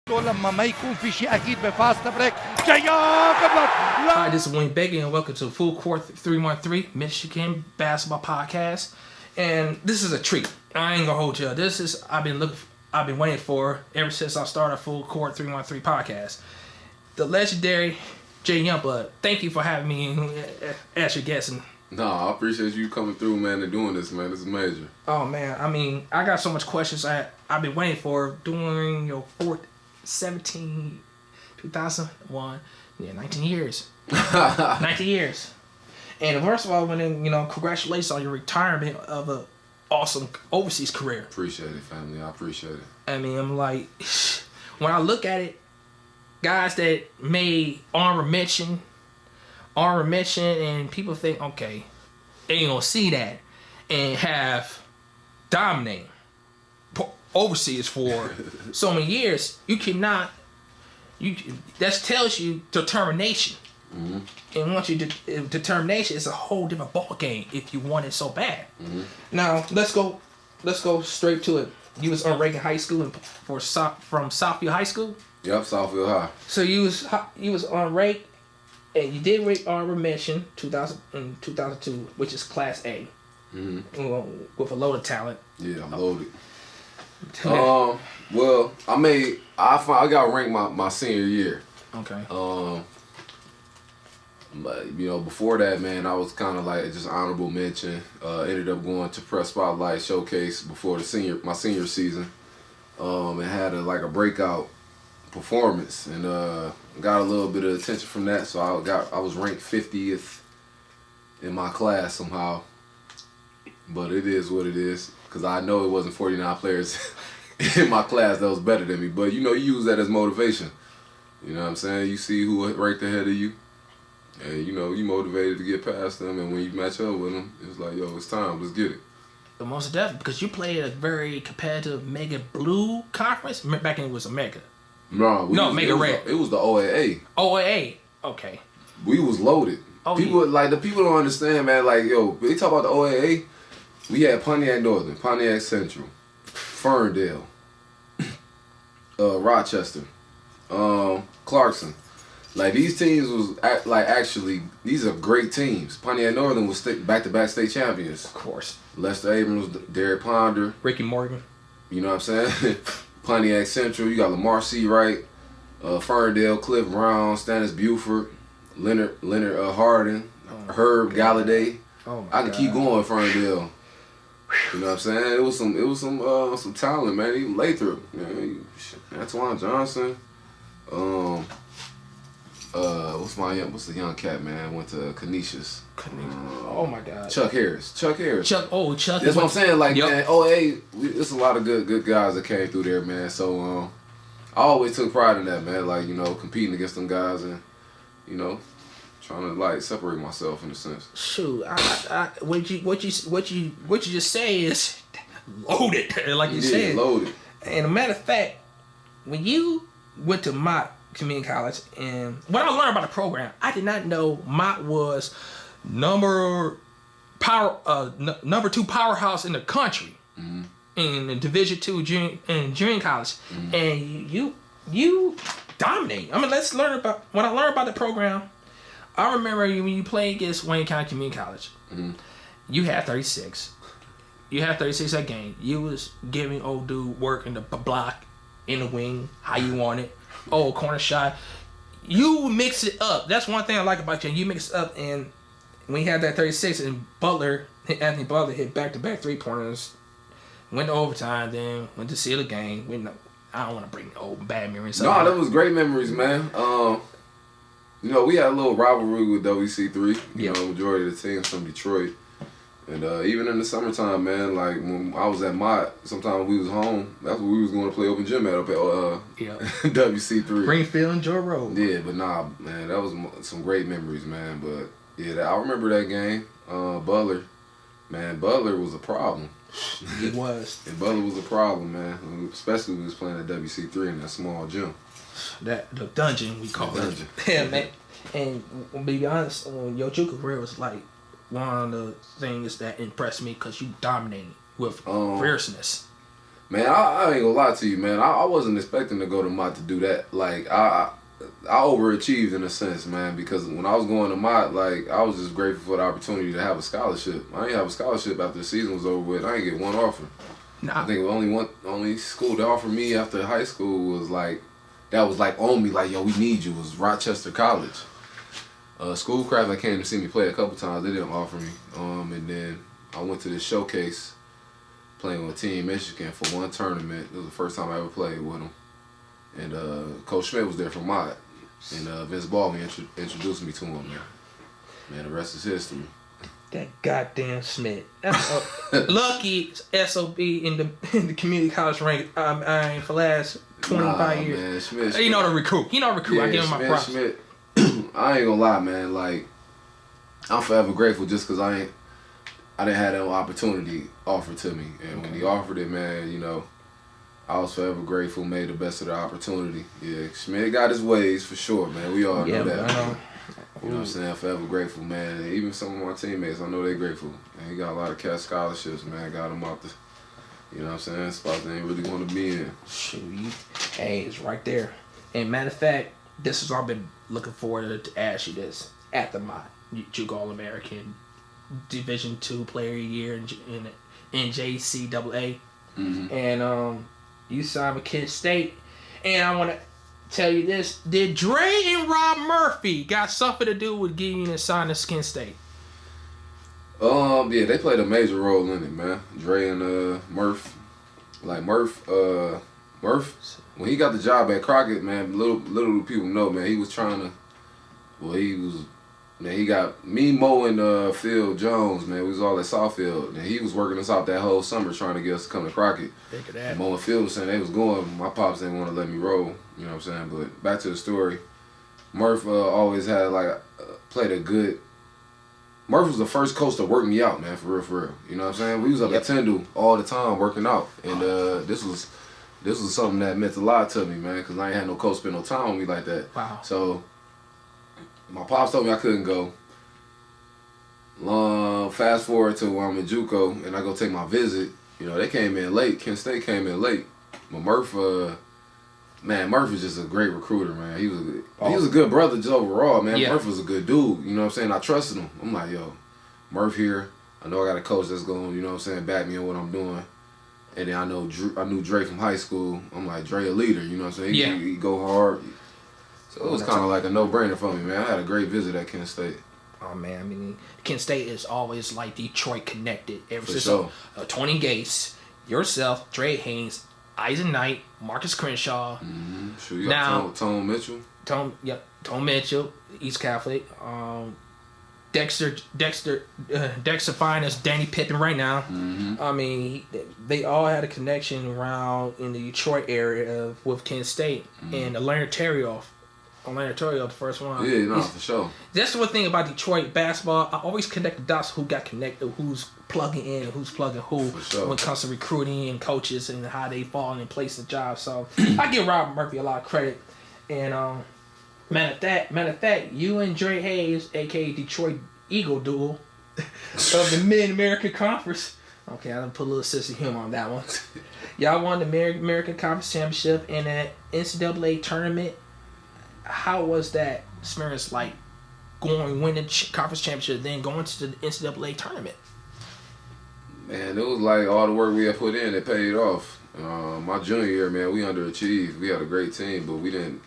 لما ما يكون في شيء اكيد بفاست بريك جايه قبل. Hi, this is Wayne Bacon, and welcome to Full Court 313 Michigan Basketball Podcast. And this is a treat. I ain't gonna hold you. This is I've been waiting for ever since I started Full Court 313 Podcast. The legendary Jay Youngblood. Thank you for having me as your guest. No, I appreciate you coming through, man, and doing this, man. This is major. Oh man, I mean, I got so much questions I've been waiting for during your 2001. Yeah, 19 years. 19 years. And first of all, congratulations on your retirement of a awesome overseas career. Appreciate it, family. I appreciate it. I mean, I'm like, when I look at it, guys that made honorable mention, and people think, okay, they ain't gonna see that, and have dominated overseas for so many years, you cannot. That tells you determination. Mm-hmm. And once you determination, it's a whole different ball game if you want it so bad. Mm-hmm. Now let's go straight to it. You was on Reagan High School from Southfield High School. Yep, Southfield High. So you was on Reagan, and you did honorable mention 2002, which is Class A, with a load of talent. Yeah, I'm loaded. Well, I got ranked my senior year. Okay. But before that, man, I was kind of like just honorable mention. Ended up going to Press Spotlight Showcase before my senior season. And had a breakout performance, and got a little bit of attention from that. So I was ranked 50th in my class somehow. But it is what it is, because I know it wasn't 49 players in my class that was better than me. But you use that as motivation. You know what I'm saying? You see who ranked ahead of you, and you motivated to get past them. And when you match up with them, it's like, yo, it's time. Let's get it. The most definitely, because you played a very competitive Mega Blue conference. Back then it was a Mega. Mega Red. It was the OAA. OAA. Okay. We was loaded. The people don't understand, man. Like, yo, they talk about the OAA. We had Pontiac Northern, Pontiac Central, Ferndale, Rochester, Clarkson. Like, these teams was actually, these are great teams. Pontiac Northern was back-to-back state champions. Of course. Lester Abrams, Derek Ponder. Ricky Morgan. You know what I'm saying? Pontiac Central, you got Lamar C. Wright, Ferndale, Cliff Brown, Stannis Buford, Leonard Hardin, Herb Galladay. Oh my God. Keep going, Ferndale. You know what I'm saying? It was some talent, man. Even Lathrop, Antoine Johnson. What's the young cat, man? Went to Canisius. Oh my God. Chuck Harris. Chuck. That's what I'm saying. Like, yep. Man, OA, there's a lot of good guys that came through there, man. So I always took pride in that, man. Like, competing against them guys and trying to separate myself in a sense. Shoot, what you just say is loaded, like you said. Loaded. And a matter of fact, when you went to Mott Community College, and when I learned about the program, I did not know Mott was number 2 powerhouse in the country, in the Division II junior college, and you dominate. I mean, when I learned about the program. I remember when you played against Wayne County Community College, you had 36. You had 36 that game. You was giving old dude work in the block, in the wing, how you want it. Corner shot. You mix it up. That's one thing I like about you. You mix it up, and when you had that 36, and Anthony Butler hit back-to-back 3-pointers, went to overtime, then went to seal the game. I don't want to bring old bad memories up. No, that was great memories, man. We had a little rivalry with WC3. Majority of the teams from Detroit. And even in the summertime, man, like when I was at Mott, sometimes we was home. That's what we was going to play open gym at up at WC3. Greenfield and Joe Road. Yeah, but nah, man, that was some great memories, man. But yeah, I remember that game. Butler was a problem. He was. And Butler was a problem, man. Especially when we was playing at WC3 in that small gym. The dungeon, we call it. Yeah, man. And to be honest, your Juku career was like one of the things that impressed me because you dominated with fierceness. Man, I ain't gonna lie to you, man. I wasn't expecting to go to Mott to do that. Like, I overachieved in a sense, man, because when I was going to Mott, like, I was just grateful for the opportunity to have a scholarship. I didn't have a scholarship after the season was over with. I didn't get one offer. Nah. I think only school that offered me after high school was like, that was like on me, like, yo, we need you, was Rochester College. Schoolcraft, that came to see me play a couple times, they didn't offer me. And then I went to this showcase playing with Team Michigan for one tournament. It was the first time I ever played with them. And Coach Schmidt was there from Mott. And Vince Ballman introduced me to him, man. Man, the rest is history. That goddamn Schmidt. That's lucky SOB in the community college rank for the last 25 years. Man, Schmidt. He know the recruit. Yeah, I give him my props. Schmidt. I ain't gonna lie, man. Like, I'm forever grateful just because I didn't have that opportunity offered to me. And when he offered it, man, you know, I was forever grateful, made the best of the opportunity. Yeah, Schmidt got his ways for sure, man. We all know that. Man. You know what I'm saying? Forever grateful, man. And even some of my teammates, I know they're grateful. And he got a lot of cash scholarships, man. Got him out the, you know what I'm saying, spots they ain't really want to be in. Shoot, hey, it's right there. And matter of fact, this is what I've been looking forward to ask you this. At the Mott, JUCO All-American, Division II Player of the Year in NJCAA. Mm-hmm. And you signed with Kent State. And I want to tell you this. Did Dre and Rob Murphy got something to do with getting you to sign to Kent State? Yeah, they played a major role in it, man. Dre and Murph. Like Murph, when he got the job at Crockett, man, little do people know, man, he was trying to, man, he got me, Mo, and Phil Jones, man. We was all at Southfield, and he was working us out that whole summer trying to get us to come to Crockett. Think of that. Mo and Phil was saying they was going. My pops didn't want to let me roll, you know what I'm saying? But back to the story, Murph always had, like, played a good, Murph was the first coach to work me out, man, for real. You know what I'm saying? We was up at Tyndall all the time working out, and this was something that meant a lot to me, man, because I ain't had no coach spend no time with me like that. Wow. So my pops told me I couldn't go. Fast forward to when I'm in JUCO and I go take my visit. You know, they came in late. Kent State came in late. But Murph is just a great recruiter, man. He was a good brother just overall, man. Yeah. Murph was a good dude. You know what I'm saying? I trusted him. I'm like, yo, Murph here. I know I got a coach that's going, you know what I'm saying, back me on what I'm doing. And then I knew Dre from high school. I'm like, Dre a leader, you know what I'm saying? He go hard. So it was kind of like a no-brainer for me, man. I had a great visit at Kent State. Oh, man, I mean, Kent State is always like Detroit connected. Ever since sure. Tony Gates, yourself, Dre Haynes, Isaac Knight, Marcus Crenshaw. Mm-hmm. Sure, you got Tone Mitchell. Tone Mitchell, East Catholic. Dexter Fine as Danny Pippen right now. Mm-hmm. I mean, they all had a connection around in the Detroit area with Kent State. Mm-hmm. And Leonard Terrio, the first one. Yeah, no, for sure. That's the one thing about Detroit basketball. I always connect the dots who got connected, who's plugging in and who's plugging who when it comes to recruiting and coaches and how they fall in place of jobs. So I give Rob Murphy a lot of credit. And matter of fact, you and Dre Hayes, aka Detroit Eagle duel of the Mid-American Conference. Okay, I'm gonna put a little sense of humor on that one. Y'all won the Mid-American Conference Championship in that NCAA tournament. How was that experience like winning conference championship, then going to the NCAA tournament? Man, it was like all the work we had put in, it paid off. My junior year, man, we underachieved. We had a great team, but we didn't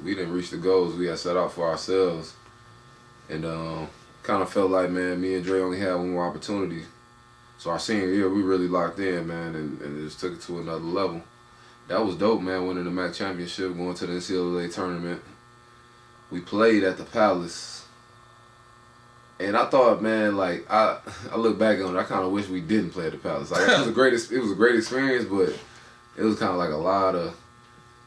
reach the goals we had set out for ourselves. And kind of felt like, man, me and Dre only had one more opportunity. So our senior year, we really locked in, man, and just took it to another level. That was dope, man, winning the MAC championship, going to the NCAA tournament. We played at the Palace. And I thought, man, like, I look back on it, I kind of wish we didn't play at the Palace. Like, it was a great experience, but it was kind of like a lot of,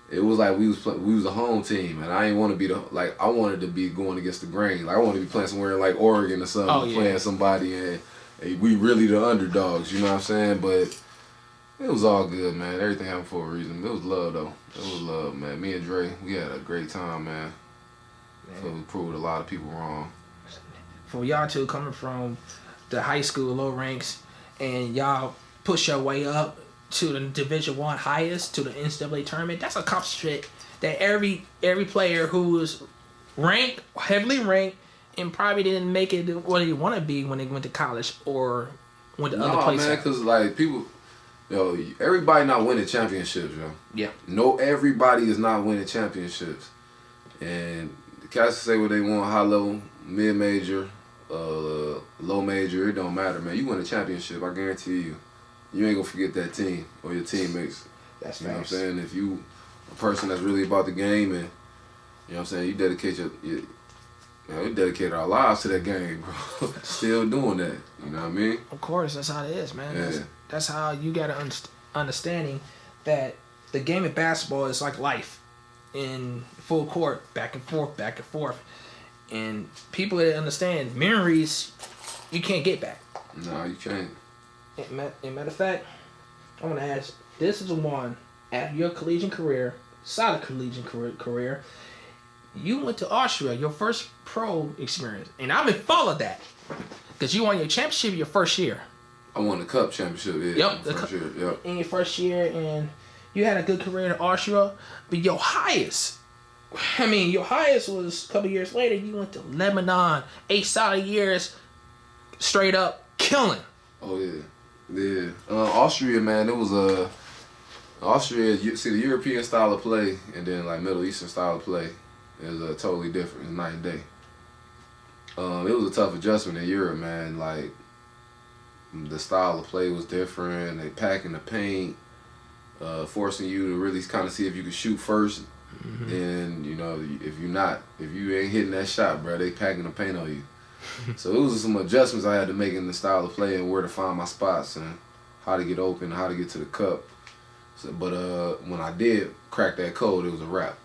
it was like we was a home team, and I didn't want to be I wanted to be going against the grain. Like, I wanted to be playing somewhere in, like, Oregon or something, playing somebody, and we really the underdogs, you know what I'm saying? But it was all good, man. Everything happened for a reason. It was love, though. It was love, man. Me and Dre, we had a great time, man. So we proved a lot of people wrong. For y'all two coming from the high school low ranks, and y'all push your way up to the Division I highest, to the NCAA tournament, that's an accomplishment that every player who was ranked, heavily ranked, and probably didn't make it what they want to be when they went to college or went to other places. No, man, because, like, people, yo, everybody not winning championships, yo. Yeah. No, everybody is not winning championships. And the cats say what they want, high level, mid-major, low major, it don't matter, man. You win a championship, I guarantee you. You ain't gonna forget that team or your teammates. That's You know what I'm facts. saying? If you a person that's really about the game and, you know what I'm saying, you dedicate we dedicated our lives to that game, bro. Still doing that. You know what I mean? Of course, that's how it is, man. Yeah. That's how you got to understanding that the game of basketball is like life in full court, back and forth, back and forth. And people that understand memories, you can't get back. No, you can't. And matter of fact, I want to ask, this is one, after your collegiate career, solid collegiate career, you went to Austria, your first pro experience. And I've been followed that. Because you won your championship your first year. I won the cup championship, yeah. Yep. First year, yep. In your first year, and you had a good career in Austria. But your highest was a couple years later. You went to Lebanon, 8 solid years, straight up killing. Oh, yeah. Yeah. Austria, man, it was Austria, you see the European style of play and then like Middle Eastern style of play is totally different. It's night and day. It was a tough adjustment in Europe, man. Like, the style of play was different. They packing the paint, forcing you to really kind of see if you could shoot first. Mm-hmm. And, you know, if you ain't hitting that shot, bro, they packing the paint on you. So it was some adjustments I had to make in the style of play and where to find my spots and how to get open, how to get to the cup. So, but when I did crack that code, it was a wrap.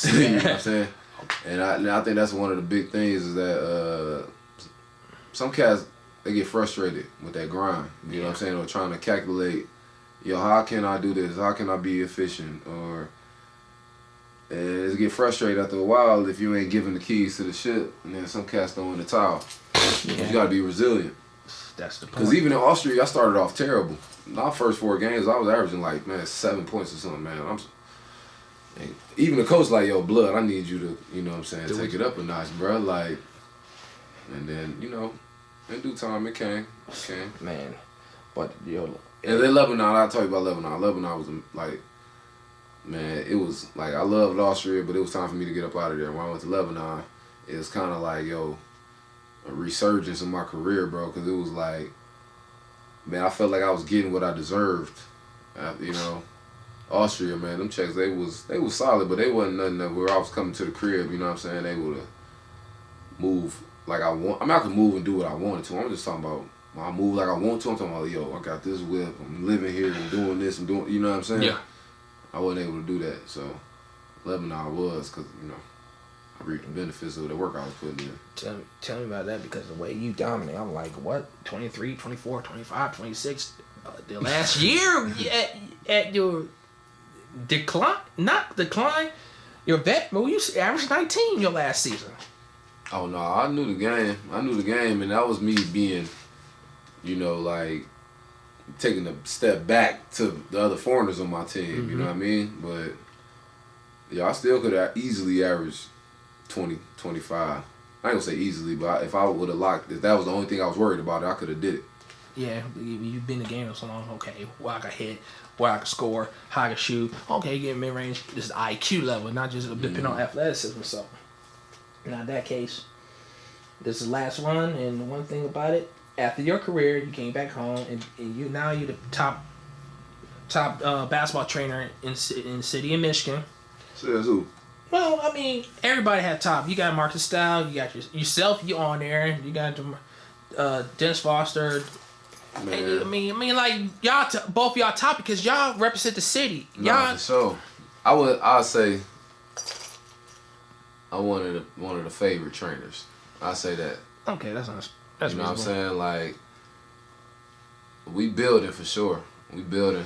You know what I'm saying? And I think that's one of the big things is that some cats, they get frustrated with that grind. You know what I'm saying? Or trying to calculate, how can I do this? How can I be efficient? And it get frustrated after a while if you ain't giving the keys to the ship. And then some cats throw in the towel. Yeah. You got to be resilient. That's the point. Because even in Austria, I started off terrible. My first 4 games, I was averaging 7 points or something, man. Even the coach like, yo, Blood, I need you to, you know what I'm saying, take it up a notch, bro. Like, and then, in due time, it came. Man, but, And then Lebanon, I'll tell you about Lebanon. Lebanon was, man, it was, I loved Austria, but it was time for me to get up out of there. When I went to Lebanon, it was kind of like, a resurgence in my career, bro, because it was like, man, I felt like I was getting what I deserved. Austria, man, them checks, they was solid, but they wasn't nothing that where I was coming to the crib, you know what I'm saying? They would have moved like I want. I could move and do what I wanted to. I'm just talking about when I move like I want to. I'm talking about, I got this whip. I'm living here and doing this and doing, you know what I'm saying? Yeah. I wasn't able to do that, so Lebanon was because, I reaped the benefits of the work I was putting in. Tell me about that, because the way you dominate, I'm like, what? 23, 24, 25, 26. The last year at your decline, your vet, but you averaged 19 your last season. Oh, no, I knew the game, and that was me being, taking a step back to the other foreigners on my team, Mm-hmm. you know what I mean? But, I still could have easily averaged 20, 25. I ain't gonna say easily, but if I would have if that was the only thing I was worried about, I could have did it. Yeah, you've been in the game for so long. Okay, where I can hit, where I can score, how I can shoot. Okay, get mid range. This is IQ level, not just depending on athleticism. So, now in that case, this is the last one. And one thing about it, after your career, you came back home, and you're the top basketball trainer in city in Michigan. Says who? Well, everybody had top. You got Marcus Style, you got yourself, you on there. You got Dennis Foster. Man. Like y'all, both y'all top because y'all represent the city. Y'all. So, I'd say I'm one of the favorite trainers. I say that. Okay, that's you know reasonable. what I'm saying? Like, we building for sure. We building.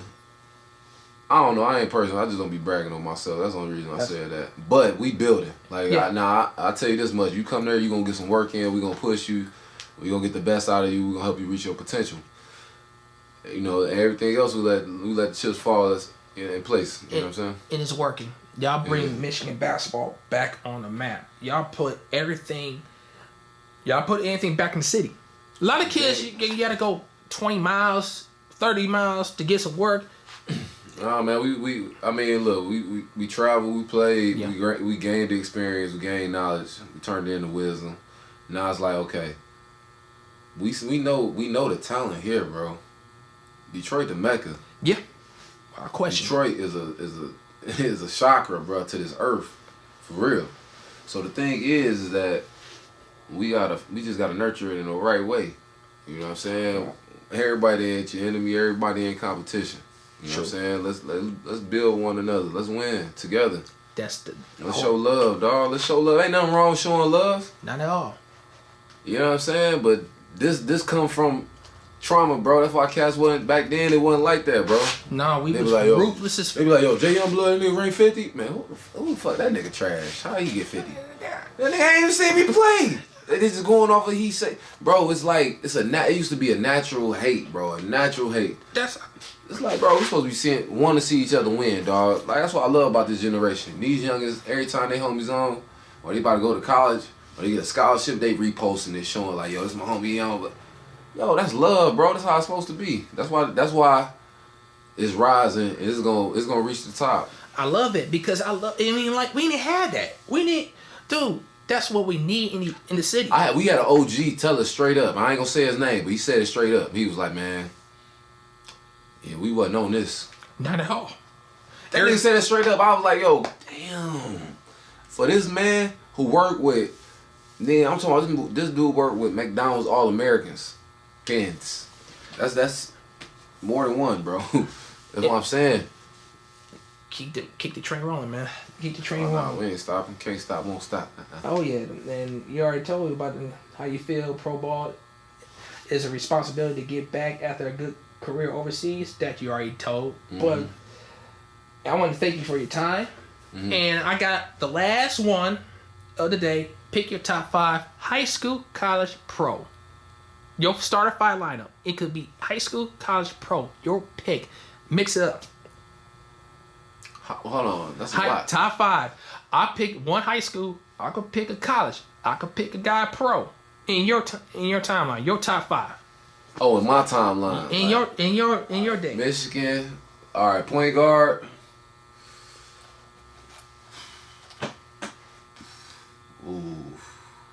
I don't know. I ain't personal. I just don't be bragging on myself. That's the only reason I said that. But we building. Like, yeah. I tell you this much. You come there, you gonna get some work in. We gonna push you. We gonna get the best out of you. We gonna help you reach your potential. you know, everything else we let the chips fall in place. You know what I'm saying? And it's working. Y'all bring Michigan basketball back on the map. Y'all put anything back in the city. A lot of kids, you gotta go 20 miles, 30 miles to get some work. Oh man, I mean, look, we traveled, we played, Yeah. we gained the experience, we gained knowledge, we turned it into wisdom. Now it's like, okay, we know the talent here, bro. Detroit the Mecca. Yeah. Our question. Detroit is a chakra, bro, to this earth, for real. So the thing is that we just gotta nurture it in the right way. You know what I'm saying? Everybody ain't your enemy. Everybody ain't competition. You know what I'm saying? Let's build one another. Let's win together. Let's show love, dog. Let's show love. Ain't nothing wrong with showing love. Not at all. You know what I'm saying? But this come from trauma, bro. That's why cats wasn't back then. It wasn't like that, bro. Nah, we was like, ruthless as They be like, yo, Jay Youngblood nigga ring 50? Man, who the fuck that nigga trash? How he get 50? That nigga ain't even seen me play. They just going off of he say, bro. It's like it used to be a natural hate, bro. A natural hate. It's like, bro, we supposed to be want to see each other win, dog. Like that's what I love about this generation. These youngins, every time they homies on, or they about to go to college, or they get a scholarship, they reposting it, showing like, yo, this my homie on. But yo, that's love, bro. That's how it's supposed to be. That's why it's rising. It's gonna reach the top. I love it because I mean, like we didn't have that. Dude. That's what we need in the city. We had an OG tell us straight up. I ain't gonna say his name, but he said it straight up. He was like, man, yeah, we wasn't on this. Not at all. That nigga said it straight up. I was like, yo, damn. For this man who worked with, I'm talking about this dude worked with McDonald's All-Americans. Kansas. That's more than one, bro. That's what I'm saying. Keep the train rolling, man. Keep the train rolling. We ain't stopping. Can't stop. Won't stop. Oh yeah, and you already told me about how you feel. Pro ball is a responsibility to get back after a good career overseas. That you already told. Mm-hmm. But I want to thank you for your time. Mm-hmm. And I got the last one of the day. Pick your top 5 high school, college, pro. Your starter 5 lineup. It could be high school, college, pro. Your pick. Mix it up. Hold on, that's a lot. Top 5. I pick one high school. I could pick a college. I could pick a guy pro. In your timeline, your top 5. Oh, in my timeline. In your day. Michigan. All right, point guard.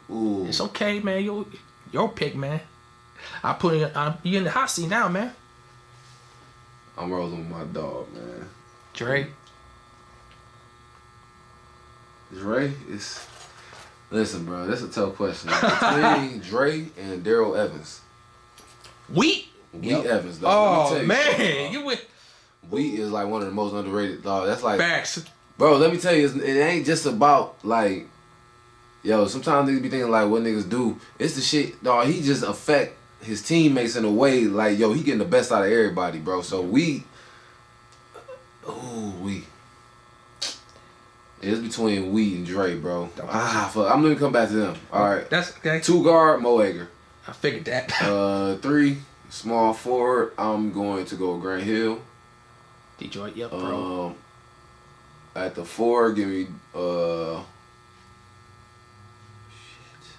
Ooh. It's okay, man. Your pick, man. You in the hot seat now, man. I'm rolling with my dog, man. Dre is. Listen, bro, that's a tough question. Between Dre and Daryl Evans. Wheat Evans, though. Oh man, you went. Wheat is like one of the most underrated, dog. That's like facts, bro. Let me tell you, it ain't just about like, yo. Sometimes niggas be thinking like what niggas do. It's the shit, dog. He just affect his teammates in a way like, yo, he getting the best out of everybody, bro. So Wheat. It's between Wheat and Dre, bro. Fuck. I'm gonna come back to them. All right. That's okay. 2 guard, Mo Egger. I figured that. 3 small forward. I'm going to go Grant Hill. Detroit, yep, bro. At the 4, give me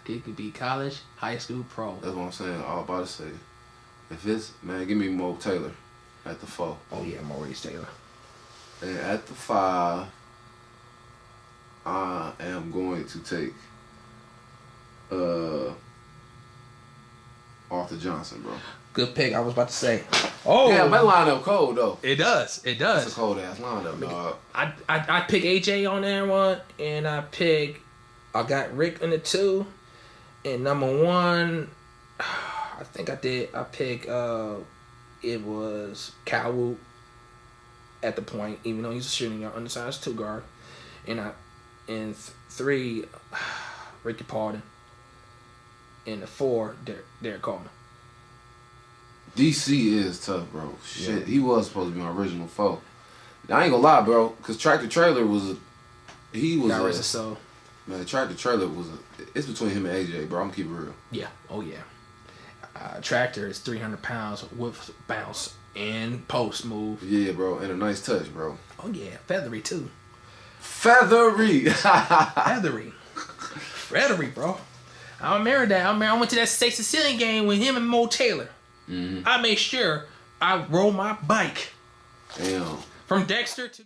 It could be college, high school, pro. That's what I'm saying. I was about to say. If it's give me Mo Taylor at the 4. Oh yeah, Maurice Taylor. And at the 5, I am going to take Arthur Johnson, bro. Good pick. I was about to say. Oh, yeah, that lineup cold though. It does. It's a cold ass lineup, dog. I pick AJ on that one, and I got Rick in the 2, and number 1, I think I did. I picked it was Cal Woot at the point, even though he's a shooting guard, undersized 2 guard, and 3, Ricky Paulding, and the 4, Derek Coleman. DC is tough, bro. Shit, yeah. He was supposed to be my original 4. I ain't gonna lie, bro, because Tractor Trailer was man, Tractor Trailer it's between him and AJ, bro. I'm gonna keep it real. Yeah. Oh yeah. Tractor is 300 pounds with bounce And post move. Yeah, bro. And a nice touch, bro. Oh, yeah. Feathery, too. Feathery. Feathery, bro. I remember that. I went to that State Sicilian game with him and Mo Taylor. I made sure I rode my bike. Damn. From Dexter to...